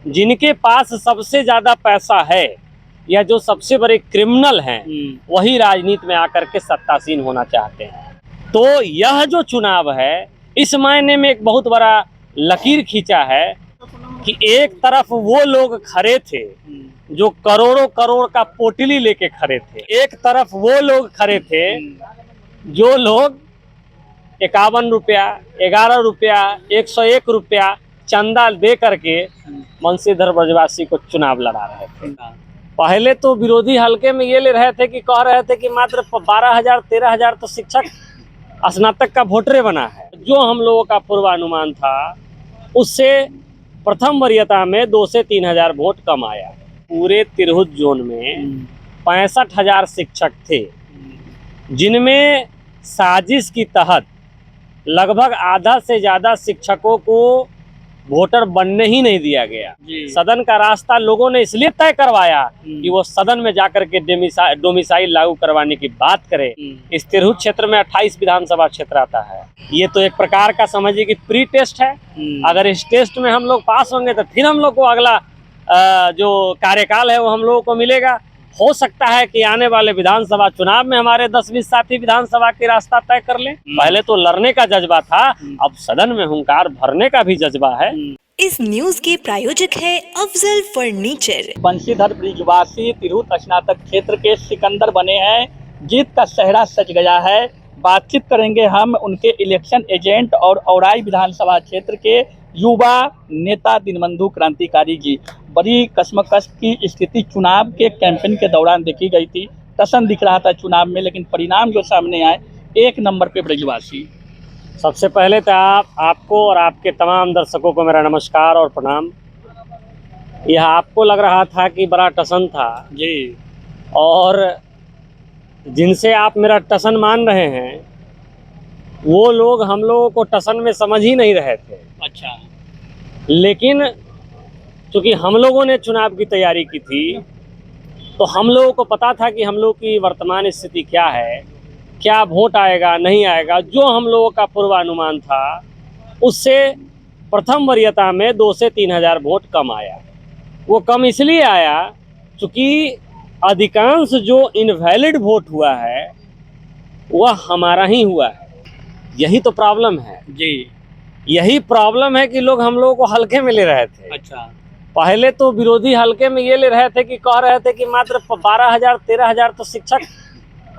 जिनके पास सबसे ज्यादा पैसा है या जो सबसे बड़े क्रिमिनल हैं वही राजनीति में आकर के सत्तासीन होना चाहते हैं। तो यह जो चुनाव है इस मायने में एक बहुत बड़ा लकीर खींचा है कि एक तरफ वो लोग खड़े थे जो करोड़ों करोड़ का पोटली लेके खड़े थे, एक तरफ वो लोग खड़े थे जो लोग 51 रुपया, 11 रुपया, 101 रुपया चंदा दे करके बंशीधर ब्रजवासी को चुनाव लड़ा रहे थे। पहले तो विरोधी हल्के में ये ले रहे थे कि कह रहे थे कि मात्र 12,000 13,000 तो शिक्षक स्नातक का वोटरे बना है। जो हम लोगों का पूर्वानुमान था उससे प्रथम वरीयता में 2 से 3,000 वोट कम आया। पूरे तिरहुत जोन में 65,000 शिक्षक थे जिनमें साजिश की तहत लगभग आधा से ज्यादा शिक्षकों को वोटर बनने ही नहीं दिया गया। सदन का रास्ता लोगों ने इसलिए तय करवाया कि वो सदन में जाकर के डोमिसाइल लागू करवाने की बात करे। इस तिरहुत क्षेत्र में 28 विधानसभा क्षेत्र आता है। ये तो एक प्रकार का समझिए कि प्री टेस्ट है। अगर इस टेस्ट में हम लोग पास होंगे तो फिर हम लोग को अगला जो कार्यकाल है वो हम लोगों को मिलेगा। हो सकता है कि आने वाले विधानसभा चुनाव में हमारे 10-20 साथी विधानसभा की रास्ता तय कर लें। पहले तो लड़ने का जज्बा था, अब सदन में हुंकार भरने का भी जज्बा है। इस न्यूज के प्रायोजक है अफजल फर्नीचर। बंशीधर ब्रिजवासी तिरहुत स्नातक क्षेत्र के सिकंदर बने हैं। जीत का सेहरा सज गया है। बातचीत करेंगे हम उनके इलेक्शन एजेंट और औराई विधानसभा क्षेत्र के युवा नेता दीनबंधु क्रांतिकारी जी। बड़ी कश्मकश की स्थिति चुनाव के कैंपेन के दौरान देखी गई थी। टसन दिख रहा था चुनाव में, लेकिन परिणाम जो सामने आए 1 नंबर पे ब्रिजवासी। सबसे पहले तो आपको और आपके तमाम दर्शकों को मेरा नमस्कार और प्रणाम। यह आपको लग रहा था कि बड़ा टसन था जी, और जिनसे आप मेरा टसन मान रहे हैं वो लोग हम लोगों को टसन में समझ ही नहीं रहे थे। अच्छा। लेकिन चूंकि हम लोगों ने चुनाव की तैयारी की थी तो हम लोगों को पता था कि हम लोग की वर्तमान स्थिति क्या है, क्या वोट आएगा नहीं आएगा। जो हम लोगों का पूर्वानुमान था उससे प्रथम वरीयता में 2 से 3,000 वोट कम आया। वो कम इसलिए आया चूँकि अधिकांश जो इनवैलिड वोट हुआ है वह हमारा ही हुआ है। यही तो प्रॉब्लम है जी। यही प्रॉब्लम है कि लोग हम लोगों को हल्के में ले रहे थे। अच्छा। पहले तो विरोधी हल्के में ये ले रहे थे कि कह रहे थे कि मात्र 12,000 13,000 तो शिक्षक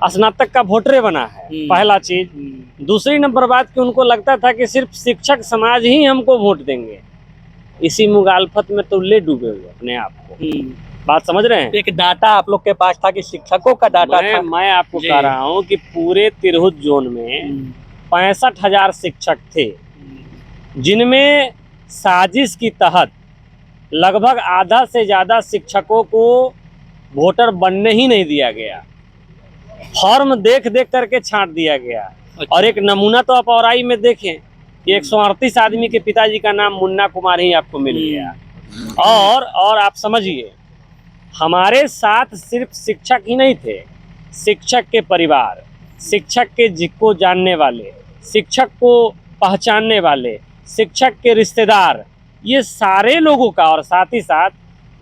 स्नातक का वोटरे बना है। पहला चीज। दूसरी नंबर बात कि उनको लगता था कि सिर्फ शिक्षक समाज ही हमको वोट देंगे। इसी मुगालफत में तो ले डूबे हुए अपने आप को। बात समझ रहे हैं? एक डाटा आप लोग के पास था कि शिक्षकों का डाटा था। मैं आपको कह रहा हूँ कि पूरे तिरहुत जोन में 65,000 शिक्षक थे जिनमें साजिश की तहत लगभग आधा से ज्यादा शिक्षकों को वोटर बनने ही नहीं दिया गया। फॉर्म देख देख करके छांट दिया गया। अच्छा। और एक नमूना तो आप औराई में देखें कि 138 आदमी के पिताजी का नाम मुन्ना कुमार ही आपको मिल गया। और आप समझिए हमारे साथ सिर्फ शिक्षक ही नहीं थे, शिक्षक के परिवार, शिक्षक के जिको जानने वाले, शिक्षक को पहचानने वाले, शिक्षक के रिश्तेदार, ये सारे लोगों का, और साथ ही साथ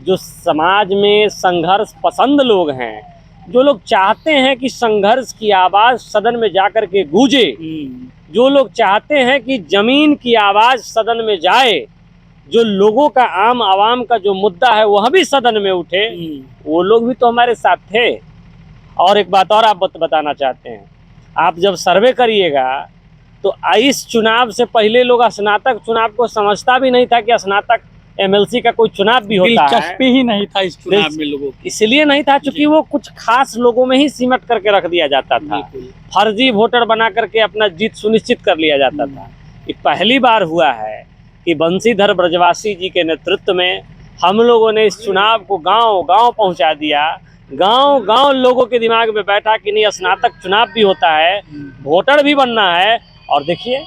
जो समाज में संघर्ष पसंद लोग हैं, जो लोग चाहते हैं कि संघर्ष की आवाज़ सदन में जाकर के गूंजे, जो लोग चाहते हैं कि जमीन की आवाज़ सदन में जाए, जो लोगों का आम आवाम का जो मुद्दा है वह भी सदन में उठे, वो लोग भी तो हमारे साथ थे। और एक बात और आप बताना चाहते हैं, आप जब सर्वे करिएगा तो इस चुनाव से पहले लोग स्नातक चुनाव को समझता भी नहीं था कि स्नातक एमएलसी का कोई चुनाव भी होता है। दिलचस्पी ही नहीं था इस चुनाव में लोगों की। इसलिए नहीं था क्योंकि वो कुछ खास लोगों में ही सिमट करके रख दिया जाता था। फर्जी वोटर बना करके अपना जीत सुनिश्चित कर लिया जाता था। ये पहली बार हुआ है कि बंशीधर ब्रजवासी जी के नेतृत्व में हम लोगों ने इस चुनाव को गांव गांव पहुंचा दिया। गांव गांव लोगों के दिमाग में बैठा कि नहीं, स्नातक चुनाव भी होता है, वोटर भी बनना है। और देखिए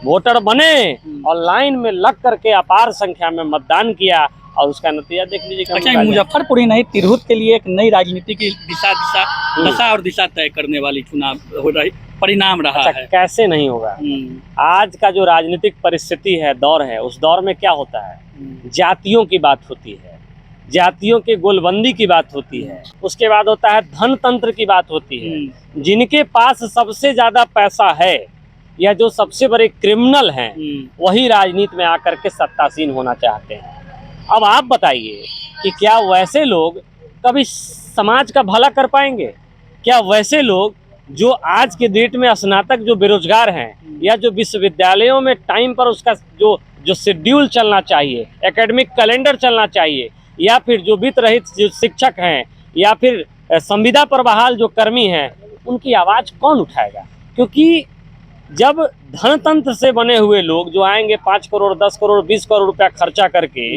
वोटर बने और लाइन में लग करके अपार संख्या में मतदान किया और उसका नतीजा देख लीजिए। अच्छा, मुजफ्फरपुर ही नहीं, तिरहुत के लिए एक नई राजनीति की दिशा और दिशा तय करने वाली चुनाव हो रही परिणाम रहा अच्छा, है। कैसे नहीं होगा? आज का जो राजनीतिक परिस्थिति है, दौर है, उस दौर में क्या होता है? जातियों की बात होती है, जातियों के गोलबंदी की बात होती है, उसके बाद होता है धन तंत्र की बात होती है। जिनके पास सबसे ज्यादा पैसा है या जो सबसे बड़े क्रिमिनल हैं, वही राजनीति में आकर के सत्तासीन होना चाहते हैं। अब आप बताइए कि क्या वैसे लोग कभी समाज का भला कर पाएंगे? क्या वैसे लोग जो आज के डेट में स्नातक जो बेरोजगार हैं या जो विश्वविद्यालयों में टाइम पर उसका जो जो शेड्यूल चलना चाहिए, एकेडमिक कैलेंडर चलना चाहिए, या फिर जो वित्त रहित जो शिक्षक हैं या फिर संविदा पर बहाल जो कर्मी हैं, उनकी आवाज़ कौन उठाएगा? क्योंकि जब धनतंत्र से बने हुए लोग जो आएंगे 5 करोड़ 10 करोड़ 20 करोड़ रुपया खर्चा करके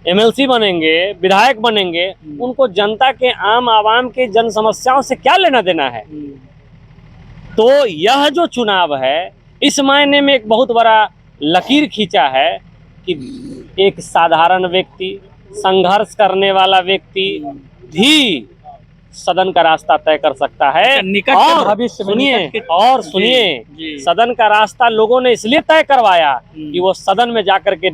एमएलसी बनेंगे, विधायक बनेंगे, उनको जनता के आम आवाम के जन समस्याओं से क्या लेना देना है? तो यह जो चुनाव है, इस मायने में एक बहुत बड़ा लकीर खींचा है कि एक साधारण व्यक्ति, संघर्ष करने वाला व्यक्ति भी सदन का रास्ता तय कर सकता है। निकट के और भविष्य में सुनिए, सदन का रास्ता लोगों ने इसलिए तय करवाया कि वो सदन में जाकर के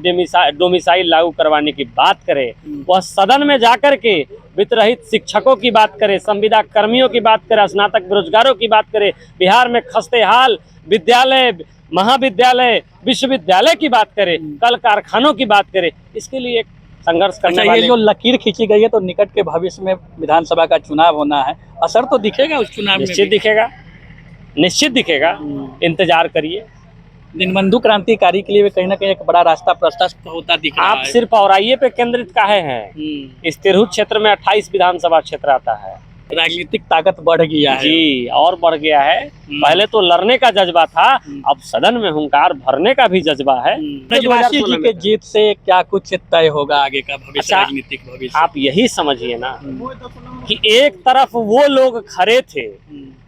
डोमिसाइल लागू करवाने की बात करे, वह सदन में जाकर के वित्त रहित शिक्षकों की बात करे, संविदा कर्मियों की बात करे, स्नातक बेरोजगारों की बात करे, बिहार में खस्ते हाल विद्यालय, महाविद्यालय, विश्वविद्यालय की बात करे, कल कारखानों की बात करे। इसके लिए एक संघर्ष करने वाले, ये जो लकीर खींची गई है, तो निकट के भविष्य में विधानसभा का चुनाव होना है, असर तो दिखेगा उस चुनाव में? निश्चित दिखेगा, निश्चित दिखेगा, इंतजार करिए। दीनबंधु क्रांतिकारी के लिए भी कहीं ना कहीं एक बड़ा रास्ता प्रशस्त होता दिख रहा है। आप सिर्फ औराइये पे केंद्रित काहे हैं? इस तिरहुत क्षेत्र में 28 विधानसभा क्षेत्र आता है। राजनीतिक ताकत बढ़ गया है जी, और बढ़ गया है। पहले तो लड़ने का जज्बा था, अब सदन में हुंकार भरने का भी जज्बा है। ब्रिजवासी जी के जीत से क्या कुछ तय होगा आगे का भविष्य? अच्छा, राजनीतिक भविष्य आप यही समझिए ना कि एक तरफ वो लोग खड़े थे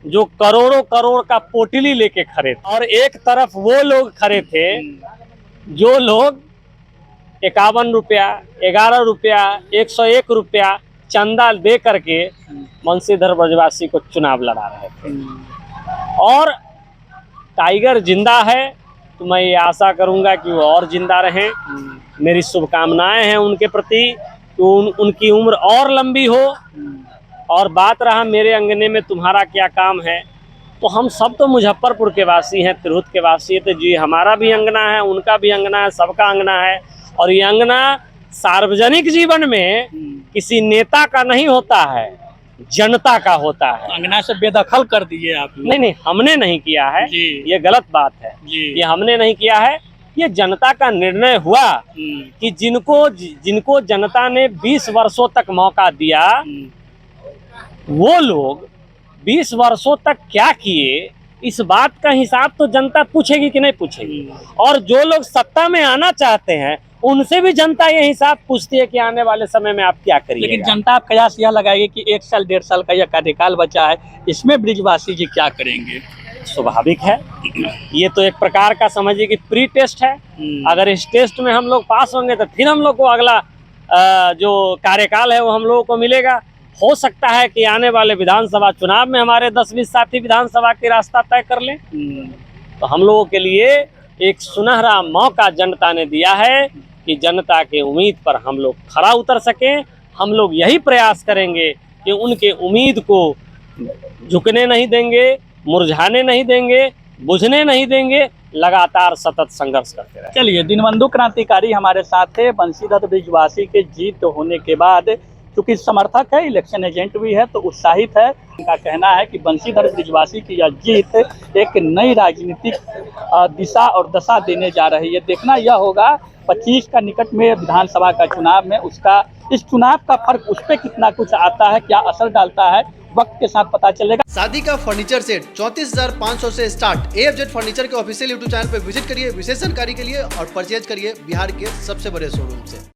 जो करोड़ों करोड़ का पोटली लेके खड़े थे, और एक तरफ वो लोग खड़े थे जो लोग 51 रुपया, 11 रुपया, 101 रुपया चंदा दे करके बंशीधर ब्रजवासी को चुनाव लड़ा रहे थे। और टाइगर जिंदा है, तो मैं ये आशा करूंगा कि वो और जिंदा रहें। मेरी शुभकामनाएं हैं उनके प्रति कि उनकी उम्र और लंबी हो। और बात रहा मेरे अंगने में तुम्हारा क्या काम है, तो हम सब तो मुजफ्फरपुर के वासी हैं, तिरहुत के वासी हैं, तो जी हमारा भी अंगना है, उनका भी अंगना है, सबका अंगना है। और ये अंगना सार्वजनिक जीवन में किसी नेता का नहीं होता है, जनता का होता है। अंगना से बेदखल कर दिए आप? नहीं, हमने नहीं किया है, ये गलत बात है। ये हमने नहीं किया है, ये जनता का निर्णय हुआ कि जिनको जनता ने 20 वर्षों तक मौका दिया, वो लोग 20 वर्षों तक क्या किए, इस बात का हिसाब तो जनता पूछेगी कि नहीं पूछेगी। और जो लोग सत्ता में आना चाहते हैं, उनसे भी जनता ये हिसाब पूछती है कि आने वाले समय में आप क्या करिएगा। लेकिन जनता आप कयास यह लगाएगी कि 1 साल 1.5 साल का यह कार्यकाल बचा है, इसमें ब्रिजवासी जी क्या करेंगे? स्वाभाविक है, ये तो एक प्रकार का समझिए कि प्री टेस्ट है। अगर इस टेस्ट में हम लोग पास होंगे तो फिर हम लोग को अगला जो कार्यकाल है वो हम लोगों को मिलेगा। हो सकता है कि आने वाले विधानसभा चुनाव में हमारे 10-20 साथी विधानसभा के रास्ता तय कर लें। तो हम लोगों के लिए एक सुनहरा मौका जनता ने दिया है कि जनता के उम्मीद पर हम लोग खरा उतर सकें। हम लोग यही प्रयास करेंगे कि उनके उम्मीद को झुकने नहीं देंगे, मुरझाने नहीं देंगे, बुझने नहीं देंगे, लगातार सतत संघर्ष करते रहेंगे। चलिए, दीनबंधु क्रांतिकारी हमारे साथ थे। बंशीधर ब्रिजवासी के जीत होने के बाद चूंकि समर्थक है, इलेक्शन एजेंट भी है, तो उत्साहित है। उनका कहना है कि बंशीधर ब्रिजवासी की यह जीत एक नई राजनीतिक दिशा और दशा देने जा रही है। देखना यह होगा 25 का निकट में विधानसभा का चुनाव में उसका, इस चुनाव का फर्क उस पर कितना कुछ आता है, क्या असर डालता है, वक्त के साथ पता चलेगा। शादी का फर्नीचर सेट 34,500 से स्टार्ट। AFZ फर्नीचर के ऑफिशियल यूट्यूब चैनल पर विजिट करिए विशेष जानकारी के लिए और परचेज करिए बिहार के सबसे बड़े शोरूम से।